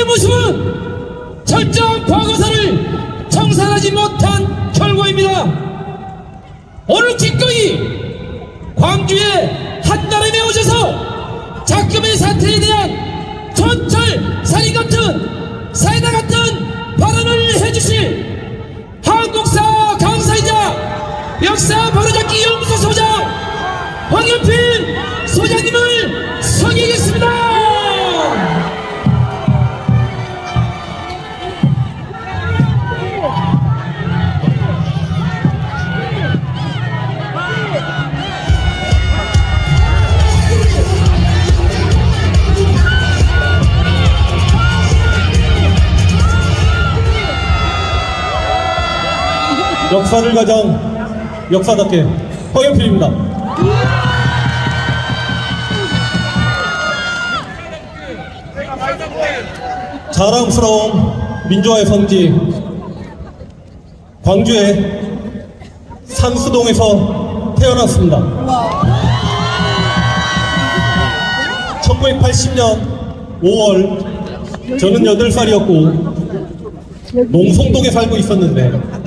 우리의 모습은 철저한 과거사를 청산하지 못한 결과입니다. 오늘 기꺼이 광주의 한나라에 메워져서 작금의 사태에 대한 촌철 살인 같은 사이다 같은 발언을 해주실 한국사 강사이자 역사 바로잡기 연구소 소장 황현필 소장님을 소개하겠습니다. 역사를 가장 역사답게 황현필입니다. 자랑스러운 민주화의 성지 광주의 산수동에서 태어났습니다. 1980년 5월 저는 8살이었고 농성동에 살고 있었는데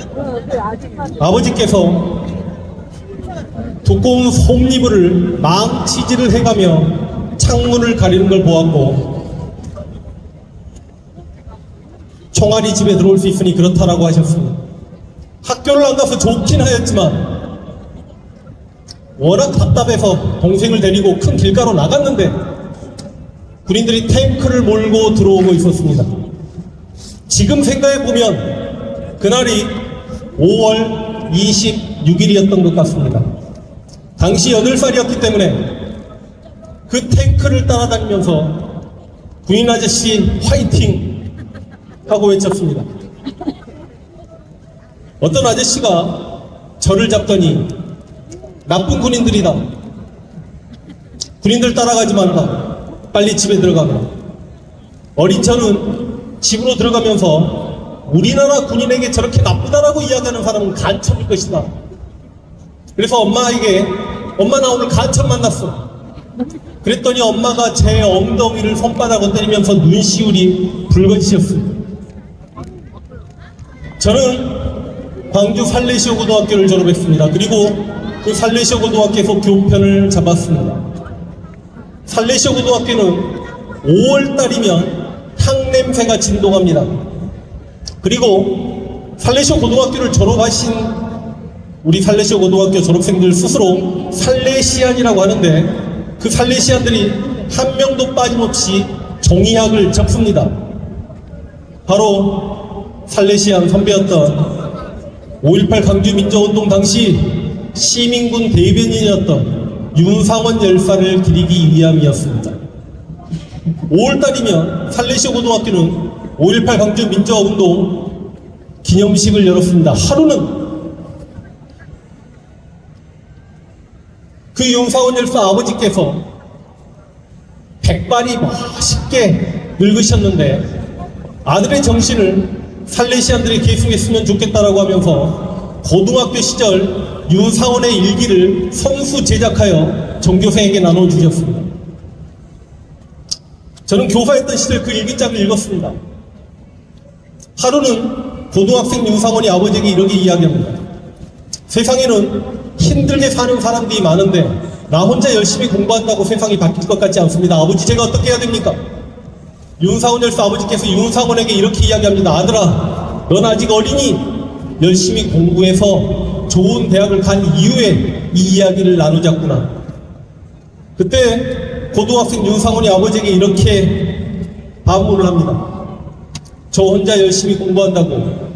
아버지께서 두꺼운 솜니부를 망치질을 해가며 창문을 가리는 걸 보았고 총알이 집에 들어올 수 있으니 그렇다라고 하셨습니다. 학교를 안 가서 좋긴 하였지만 워낙 답답해서 동생을 데리고 큰 길가로 나갔는데 군인들이 탱크를 몰고 들어오고 있었습니다. 지금 생각해보면 그날이 5월 26일이었던 것 같습니다. 당시 8살이었기 때문에 그 탱크를 따라다니면서 군인 아저씨 화이팅 하고 외쳤습니다. 어떤 아저씨가 저를 잡더니 나쁜 군인들이다. 군인들 따라가지 말라. 빨리 집에 들어가라. 어린 저는 집으로 들어가면서 우리나라 군인에게 저렇게 나쁘다라고 이야기하는 사람은 간첩일 것이다. 그래서 엄마에게 엄마 나 오늘 간첩 만났어. 그랬더니 엄마가 제 엉덩이를 손바닥으로 때리면서 눈시울이 붉어지셨습니다. 저는 광주 살레시오 고등학교를 졸업했습니다. 그리고 그 살레시오 고등학교에서 교편을 잡았습니다. 살레시오 고등학교는 5월달이면 탕냄새가 진동합니다. 그리고 살레시오 고등학교를 졸업하신 우리 살레시오 고등학교 졸업생들 스스로 살레시안이라고 하는데 그 살레시안들이 한 명도 빠짐없이 종이학을 적습니다. 바로 살레시안 선배였던 5.18 강주민주운동 당시 시민군 대변인이었던 윤상원 열사를 기리기 위함이었습니다. 5월달이면 살레시오 고등학교는 5.18 강주민주화운동 기념식을 열었습니다. 하루는 그 윤상원 열사 아버지께서 백발이 멋있게 늙으셨는데 아들의 정신을 살레시안들이 계승했으면 좋겠다라고 하면서 고등학교 시절 윤상원의 일기를 선수 제작하여 전교생에게 나눠주셨습니다. 저는 교사였던 시절 그 일기장을 읽었습니다. 하루는 고등학생 윤상원이 아버지에게 이렇게 이야기합니다. 세상에는 힘들게 사는 사람들이 많은데 나 혼자 열심히 공부한다고 세상이 바뀔 것 같지 않습니다. 아버지 제가 어떻게 해야 됩니까? 윤상원 열사 아버지께서 윤상원에게 이렇게 이야기합니다. 아들아, 넌 아직 어리니 열심히 공부해서 좋은 대학을 간 이후에 이 이야기를 나누자꾸나. 그때 고등학생 윤상원이 아버지에게 이렇게 반문을 합니다. 저 혼자 열심히 공부한다고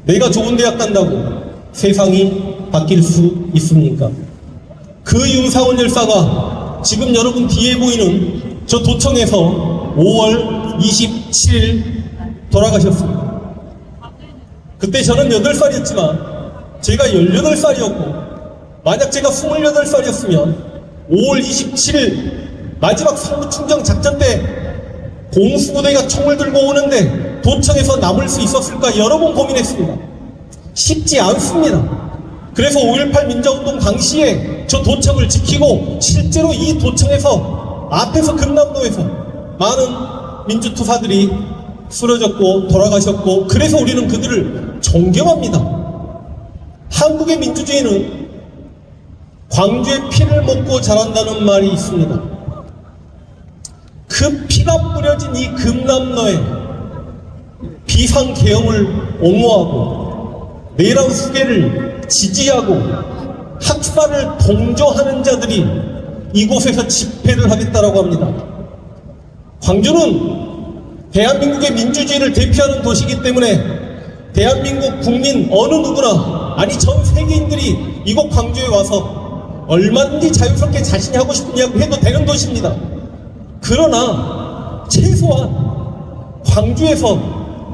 내가 좋은 대학 간다고 세상이 바뀔 수 있습니까? 그 윤상원 열사가 지금 여러분 뒤에 보이는 저 도청에서 5월 27일 돌아가셨습니다. 그때 저는 8살이었지만 제가 18살이었고 만약 제가 28살이었으면 5월 27일 마지막 상부충정 작전 때 공수부대가 총을 들고 오는데 도청에서 남을 수 있었을까 여러 번 고민했습니다. 쉽지 않습니다. 그래서 5.18 민주화운동 당시에 저 도청을 지키고 실제로 이 도청에서 앞에서 금남로에서 많은 민주투사들이 쓰러졌고 돌아가셨고, 그래서 우리는 그들을 존경합니다. 한국의 민주주의는 광주의 피를 먹고 자란다는 말이 있습니다. 그 피가 뿌려진 이 금남로에 비상계엄을 옹호하고 내란 수괴를 지지하고 학살을 동조하는 자들이 이곳에서 집회를 하겠다라고 합니다. 광주는 대한민국의 민주주의를 대표하는 도시이기 때문에 대한민국 국민 어느 누구나, 아니 전 세계인들이 이곳 광주에 와서 얼마든지 자유스럽게 자신이 하고 싶은 이야기 해도 되는 도시입니다. 그러나 최소한 광주에서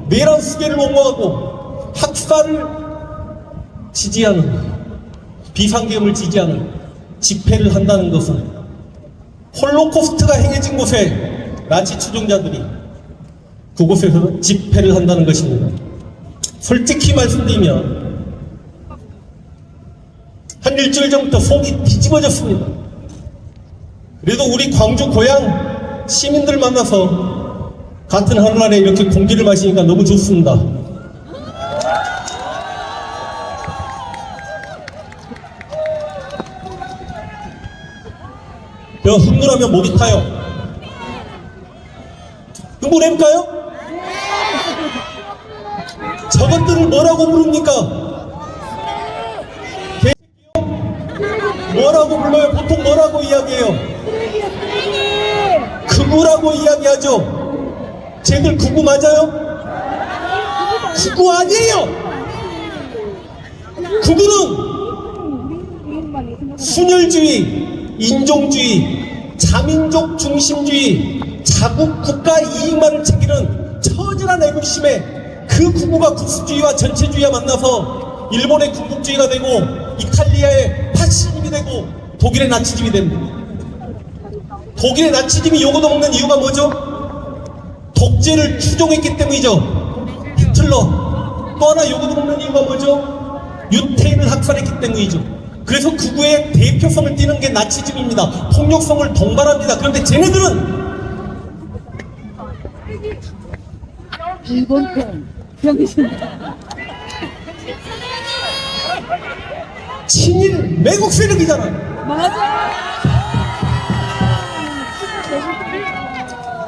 내란 수괴를 옹호하고 학살을 지지하는, 비상계엄을 지지하는 집회를 한다는 것은 홀로코스트가 행해진 곳에 나치 추종자들이 그곳에서 집회를 한다는 것입니다. 솔직히 말씀드리면 한 일주일 전부터 속이 뒤집어졌습니다. 그래도 우리 광주 고향 시민들 만나서 같은 하늘 아래 이렇게 공기를 마시니까 너무 좋습니다. 저 흥분하면 목이 타요. 흥분해볼까요? 저것들을 뭐라고 부릅니까? 개새끼요? 뭐라고 불러요? 보통 뭐라고 이야기해요? 극우라고 이야기하죠? 쟤들 극우 맞아요? 극우 아니에요! 극우는 순혈주의, 인종주의, 자민족 중심주의, 자국 국가 이익만을 챙기는 처절한 애국심에 그 극우가 국수주의와 전체주의와 만나서 일본의 군국주의가 되고 이탈리아의 파시즘이 되고 독일의 나치즘이 됩니다. 독일의 나치즘이 요거도 먹는 이유가 뭐죠? 독재를 추종했기 때문이죠. 히틀러. 또 하나 요거도 먹는 이유가 뭐죠? 유태인을 학살했기 때문이죠. 그래서 극우의 대표성을 띠는 게 나치즘입니다. 폭력성을 동반합니다. 그런데 쟤네들은 일본 편 병신 친일 매국 세력이잖아요. 맞아.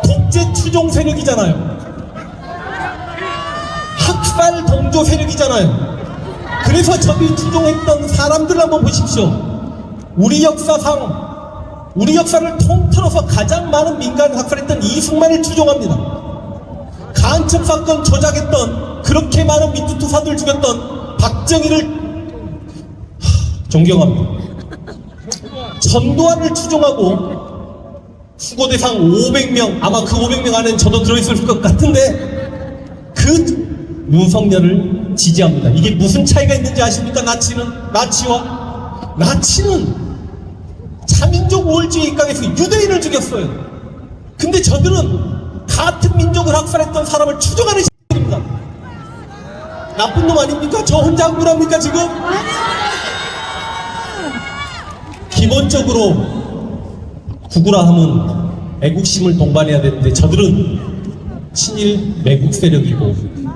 독재 추종 세력이잖아요. 학살 동조 세력이잖아요. 그래서 저기 추종했던 사람들 한번 보십시오. 우리 역사상, 우리 역사를 통틀어서 가장 많은 민간을 학살했던 이승만을 추종합니다. 간첩 사건 조작했던, 그렇게 많은 민주투사들 죽였던 박정희를 존경합니다. 전두환을 추종하고 수고대상 500명, 아마 그 500명 안에는 저도 들어있을 것 같은데 그 윤석열을 지지합니다. 이게 무슨 차이가 있는지 아십니까? 나치는 자민족 우월주의 입각에서 유대인을 죽였어요. 근데 저들은 같은 민족을 학살했던 사람을 추종하는 시들입니다. 나쁜 놈 아닙니까? 저 혼자 억울합니까 지금? 기본적으로 국우라 하면 애국심을 동반해야 되는데 저들은 친일 매국 세력이고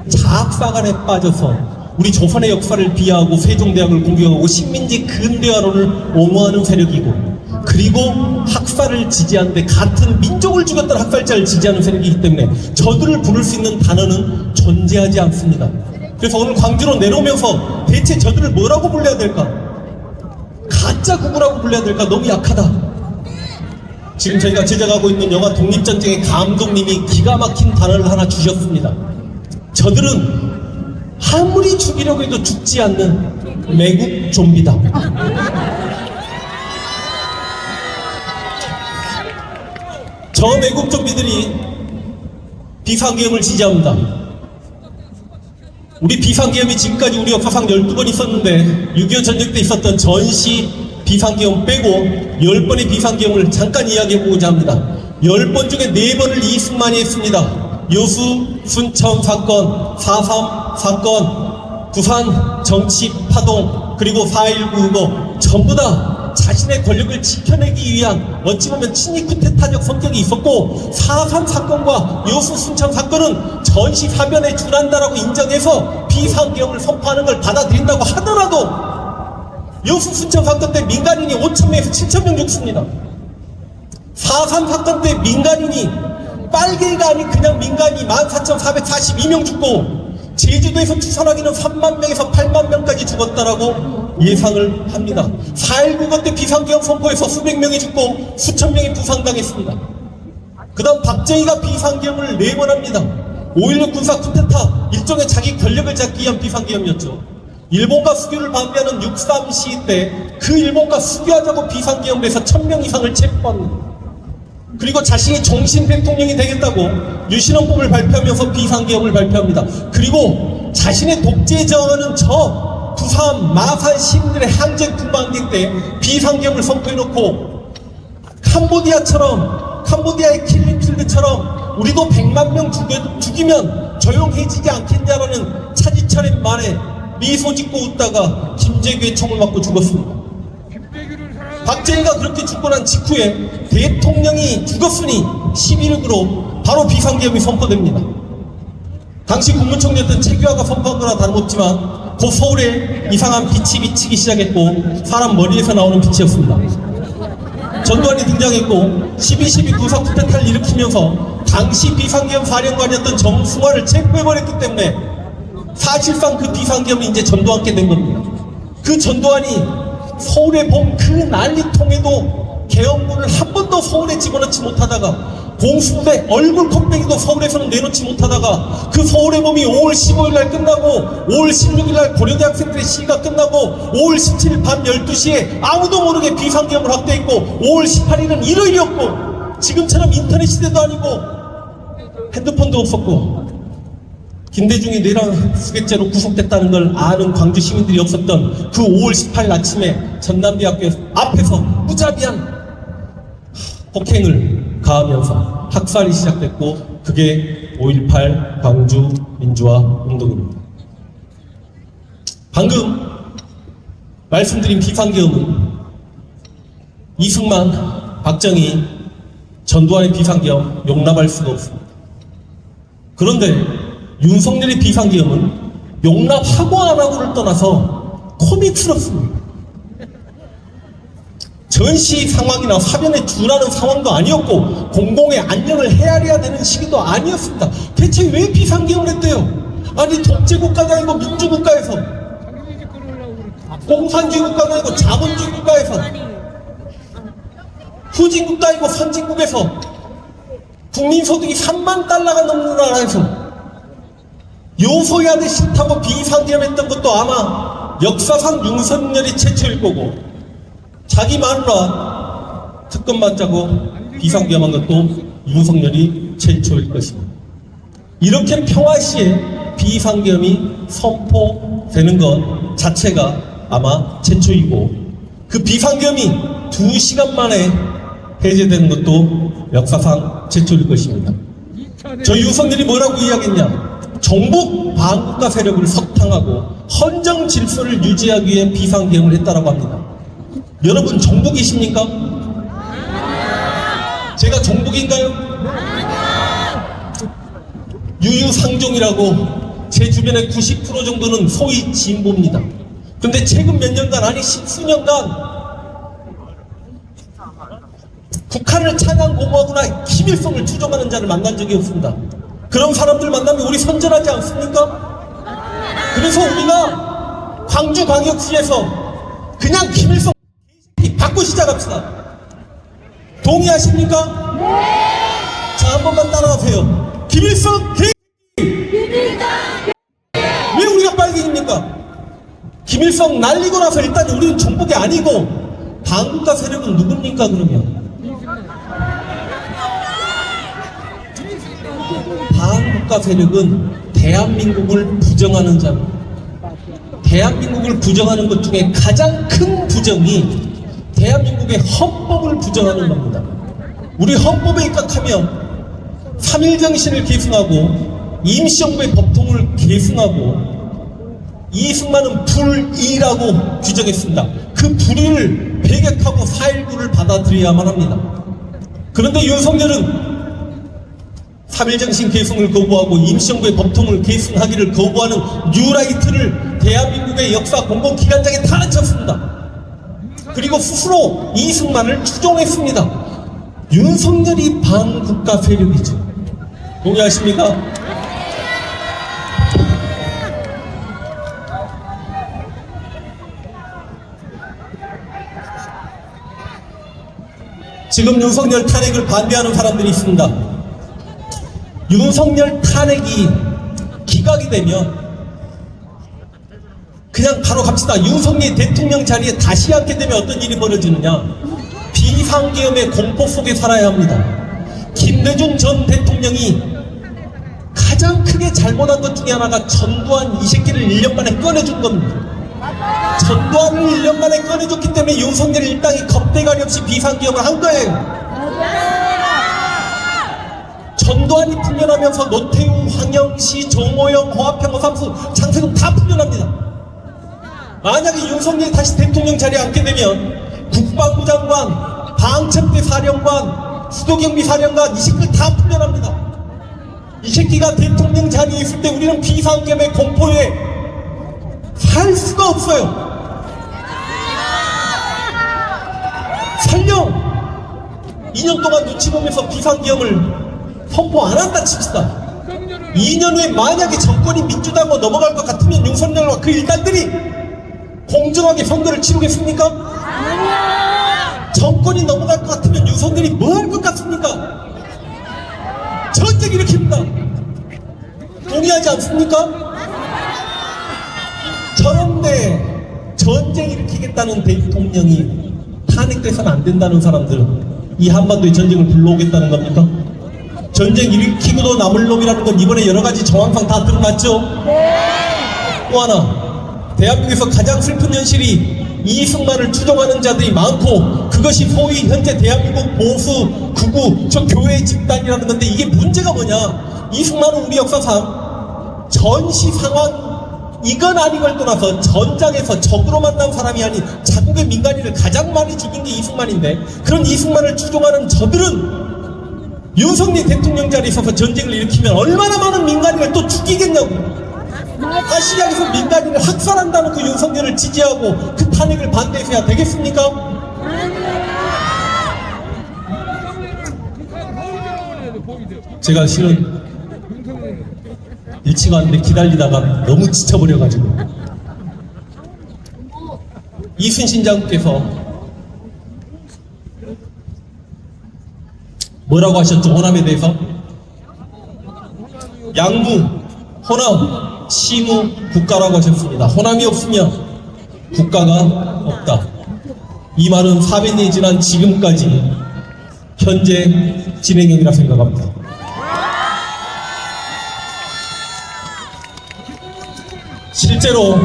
자학사관에 빠져서 우리 조선의 역사를 비하하고 세종대왕을 공격하고 식민지 근대화론을 옹호하는 세력이고, 그리고 학살을 지지하는데 같은 민족을 죽였던 학살자를 지지하는 세력이기 때문에 저들을 부를 수 있는 단어는 존재하지 않습니다. 그래서 오늘 광주로 내려오면서 대체 저들을 뭐라고 불러야 될까? 가짜 국우라고 불러야 될까? 너무 약하다. 지금 저희가 제작하고 있는 영화 독립전쟁의 감독님이 기가 막힌 단어를 하나 주셨습니다. 저들은 아무리 죽이려고 해도 죽지 않는 매국 좀비다. 저 매국 좀비들이 비상계엄을 지지합니다. 우리 비상계엄이 지금까지 우리 역사상 12번 있었는데 6.25 전쟁 때 있었던 전시 비상계엄 빼고 10번의 비상계엄을 잠깐 이야기해보고자 합니다. 10번 중에 4번을 이승만이 했습니다. 여수 순천 사건, 4.3 사건, 부산 정치 파동, 그리고 4.19 전부 다 자신의 권력을 지켜내기 위한 어찌 보면 친위 쿠데타적 성격이 있었고 4.3 사건과 여수 순창 사건은 전시 사변에 준한다라고 인정해서 비상계엄을 선포하는 걸 받아들인다고 하더라도 여수 순창 사건 때 민간인이 5,000명에서 7,000명 죽습니다. 4.3 사건 때 민간인이 빨갱이가 아닌 그냥 민간이 14,442명 죽고 제주도에서 추산하기는 3만 명에서 8만 명까지 죽었다라고 예상을 합니다. 4.19 때 비상계엄 선포해서 수백 명이 죽고 수천 명이 부상당했습니다. 그 다음 박정희가 비상계엄을 4번 합니다. 5.16 군사 쿠데타, 일종의 자기 권력을 잡기 위한 비상계엄이었죠. 일본과 수교를 반대하는 6.3 시위 때 그 일본과 수교하자고 비상계엄을 해서 1,000명 이상을 체포합니다. 그리고 자신이 정신 대통령이 되겠다고 유신헌법을 발표하면서 비상계엄을 발표합니다. 그리고 자신의 독재에 저항하는 저 부산, 마산 시민들의 항쟁 군방기 때 비상계엄을 선포해놓고 캄보디아의 킬링필드처럼 우리도 100만 명 죽이면 조용해지지 않겠냐라는 차지철의 말에 미소 짓고 웃다가 김재규의 총을 맞고 죽었습니다. 박정희가 그렇게 죽고 난 직후에 대통령이 죽었으니 11.6으로 바로 비상계엄이 선포됩니다. 당시 국무총리였던 최규하가 선포한 거나 다름없지만 곧 서울에 이상한 빛이 비치기 시작했고 사람 머리에서 나오는 빛이었습니다. 전두환이 등장했고 12.12 군사 쿠데타를 일으키면서 당시 비상계엄 사령관이었던 정승화를 체포해버렸기 때문에 사실상 그 비상계엄이 이제 전두환께 된 겁니다. 그 전두환이 서울에 본 그 난리통에도 계엄군을 한 번도 서울에 집어넣지 못하다가 공수부대 얼굴 컵배기도 서울에서는 내놓지 못하다가 그 서울의 봄이 5월 15일 날 끝나고 5월 16일 날 고려대학생들의 시위가 끝나고 5월 17일 밤 12시에 아무도 모르게 비상계엄을 확대했고 5월 18일은 일요일이었고 지금처럼 인터넷 시대도 아니고 핸드폰도 없었고 김대중이 뇌랑수객죄로 구속됐다는 걸 아는 광주 시민들이 없었던 그 5월 18일 아침에 전남대학교 앞에서 무자비한 폭행을 가하면서 학살이 시작됐고 그게 5.18 광주 민주화 운동입니다. 방금 말씀드린 비상계엄은 이승만, 박정희, 전두환의 비상계엄 용납할 수가 없습니다. 그런데 윤석열의 비상계엄은 용납하고 안 하고를 떠나서 코믹스럽습니다. 전시 상황이나 사변에 준하는 상황도 아니었고 공공의 안녕을 헤아려야 되는 시기도 아니었습니다. 대체 왜 비상계엄을 했대요? 아니 독재국가가 아니고 민주국가에서 공산주의 국가가 아니고 자본주의 국가에서 후진국가 아니고 선진국에서 국민소득이 3만 달러가 넘는 나라에서 요소야대 싫다고 비상계엄했던 것도 아마 역사상 윤석열이 최초일 거고 자기 마누라 특검 받자고 비상계엄한 것도 윤석열이 최초일 것입니다. 이렇게 평화시에 비상계엄이 선포되는 것 자체가 아마 최초이고 그 비상계엄이 2시간 만에 해제되는 것도 역사상 최초일 것입니다. 저 윤석열이 뭐라고 이야기했냐? 정복 반국가 세력을 석탕하고 헌정 질서를 유지하기 위해 비상계엄을 했다라고 합니다. 여러분 정복이십니까? 제가 정복인가요? 유유상종이라고 제 주변의 90% 정도는 소위 진보입니다. 근데 최근 몇 년간 아니 십수년간 북한을 찬양 공모하거나 김일성을 추종하는 자를 만난 적이 없습니다. 그런 사람들 만나면 우리 선전하지 않습니까? 그래서 우리가 광주광역시에서 그냥 김일성 받고 시작합시다. 동의하십니까? 네! 자, 한 번만 따라하세요. 김일성 개 왜 우리가 빨갱입니까? 김일성 날리고 나서 일단 우리는 정복이 아니고 반국가 세력은 누굽니까 그러면? 반국가 세력은 대한민국을 부정하는 자입니다. 대한민국을 부정하는 것 중에 가장 큰 부정이 대한민국의 헌법을 부정하는 겁니다. 우리 헌법에 입각하면 3.1정신을 계승하고 임시정부의 법통을 계승하고 이승만은 불의라고 규정했습니다. 그 불의를 배격하고 4.19를 받아들여야만 합니다. 그런데 윤석열은 3.1정신 계승을 거부하고 임시정부의 법통을 계승하기를 거부하는 뉴라이트를 대한민국의 역사 공공기관장에 탈환쳤습니다. 그리고 스스로 이승만을 추종했습니다. 윤석열이 반국가 세력이죠. 동의하십니까? 지금 윤석열 탄핵을 반대하는 사람들이 있습니다. 윤석열 탄핵이 기각이 되면 그냥 바로 갑시다. 윤석열 대통령 자리에 다시 앉게 되면 어떤 일이 벌어지느냐? 비상계엄의 공포 속에 살아야 합니다. 김대중 전 대통령이 가장 크게 잘못한 것 중에 하나가 전두환 이 새끼를 1년 만에 꺼내준 겁니다. 전두환을 1년 만에 꺼내줬기 때문에 윤석열 일당이 겁대가리 없이 비상계엄을 한 거예요. 전두환이 풀려나면서 노태우, 황영시, 정호영, 허화평, 허삼수, 장세동 다 풀려납니다. 만약에 윤석열이 다시 대통령 자리에 앉게 되면 국방부 장관, 방첩대 사령관, 수도경비 사령관 이 새끼들 다 풀려납니다. 이 새끼가 대통령 자리에 있을 때 우리는 비상계엄의 공포에 살 수가 없어요. 설령 2년 동안 눈치 보면서 비상계엄을 선포 안 한다 칩시다. 2년 후에 만약에 정권이 민주당으로 넘어갈 것 같으면 윤석열과 그 일당들이 공정하게 선거를 치르겠습니까? 아니요. 정권이 넘어갈 것 같으면 윤석열이 뭐 할 것 같습니까? 전쟁 일으킵니다. 동의하지 않습니까? 저런데 전쟁 일으키겠다는 대통령이 탄핵돼서는 안 된다는 사람들은 이 한반도에 전쟁을 불러오겠다는 겁니까? 전쟁 일으키고도 남을 놈이라는 건 이번에 여러 가지 정황상 다 드러났죠? 또 하나, 대한민국에서 가장 슬픈 현실이 이승만을 추종하는 자들이 많고 그것이 소위 현재 대한민국 보수, 극우, 저 교회 집단이라는 건데 이게 문제가 뭐냐? 이승만은 우리 역사상 전시 상황 이건 아니걸 떠나서 전장에서 적으로 만난 사람이 아닌 자국의 민간인을 가장 많이 죽인 게 이승만인데 그런 이승만을 추종하는 저들은 윤석열 대통령 자리에 있어서 전쟁을 일으키면 얼마나 많은 민간인을 또 죽이겠냐고. 아시아에서 민간인을 학살한다는 그 윤석열을 지지하고 그 탄핵을 반대해야 되겠습니까? 제가 실은 일치가 않는데 기다리다가 너무 지쳐버려가지고 이순신 장께서 뭐라고 하셨죠? 호남에 대해서? 양무, 호남, 시무, 국가라고 하셨습니다. 호남이 없으면 국가가 없다. 이 말은 400년이 지난 지금까지 현재 진행형이라 생각합니다. 실제로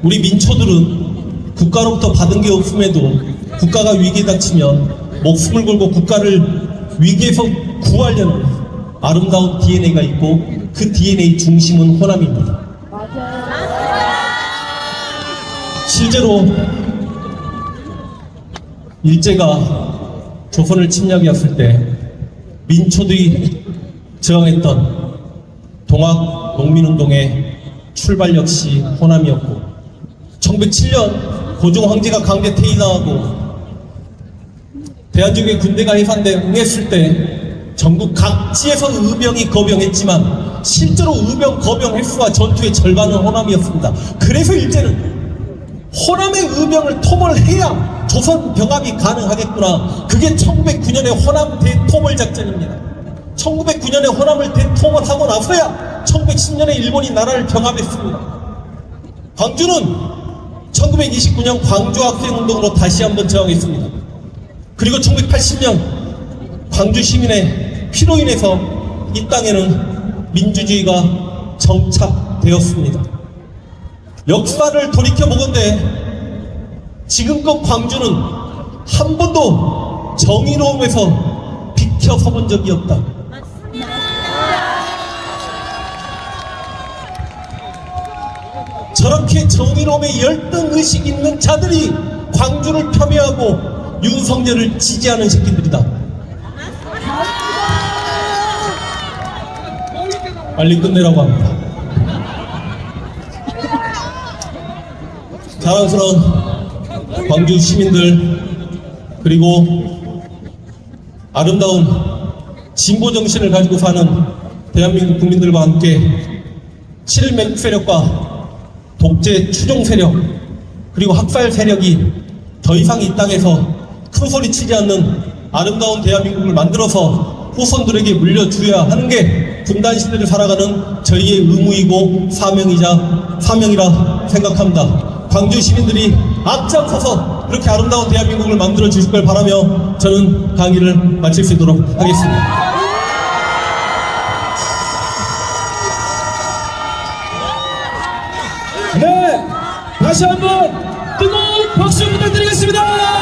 우리 민초들은 국가로부터 받은 게 없음에도 국가가 위기에 닥치면 목숨을 걸고 국가를 위기에서 구하려는 아름다운 DNA가 있고 그 DNA 중심은 호남입니다. 실제로 일제가 조선을 침략했을 때 민초들이 저항했던 동학 농민운동의 출발 역시 호남이었고 1907년 고종 황제가 강제 퇴위당하고 대한민국의 군대가 해산됐을 때 전국 각지에서 의병이 거병했지만 실제로 의병 거병 횟수와 전투의 절반은 호남이었습니다. 그래서 일제는 호남의 의병을 토벌해야 조선 병합이 가능하겠구나. 그게 1909년의 호남 대토벌 작전입니다. 1909년에 호남을 대토벌하고 나서야 1910년에 일본이 나라를 병합했습니다. 광주는 1929년 광주 학생운동으로 다시 한번 저항했습니다. 그리고 1980년 광주 시민의 피로 인해서 이 땅에는 민주주의가 정착되었습니다. 역사를 돌이켜보건대 지금껏 광주는 한 번도 정의로움에서 비켜서본 적이 없다. 저렇게 정의로움에 열등의식 있는 자들이 광주를 폄훼하고 윤석열을 지지하는 새끼들이다. 빨리 끝내라고 합니다. 자랑스러운 광주 시민들, 그리고 아름다운 진보 정신을 가지고 사는 대한민국 국민들과 함께 친일매국 세력과 독재 추종 세력, 그리고 학살 세력이 더 이상 이 땅에서 큰 소리 치지 않는 아름다운 대한민국을 만들어서 후손들에게 물려줘야 하는 게 분단 시대를 살아가는 저희의 의무이고 사명이라 생각합니다. 광주 시민들이 앞장서서 그렇게 아름다운 대한민국을 만들어 주실 걸 바라며 저는 강의를 마칠 수 있도록 하겠습니다. 네, 다시 한번 뜨거운 박수 부탁드리겠습니다.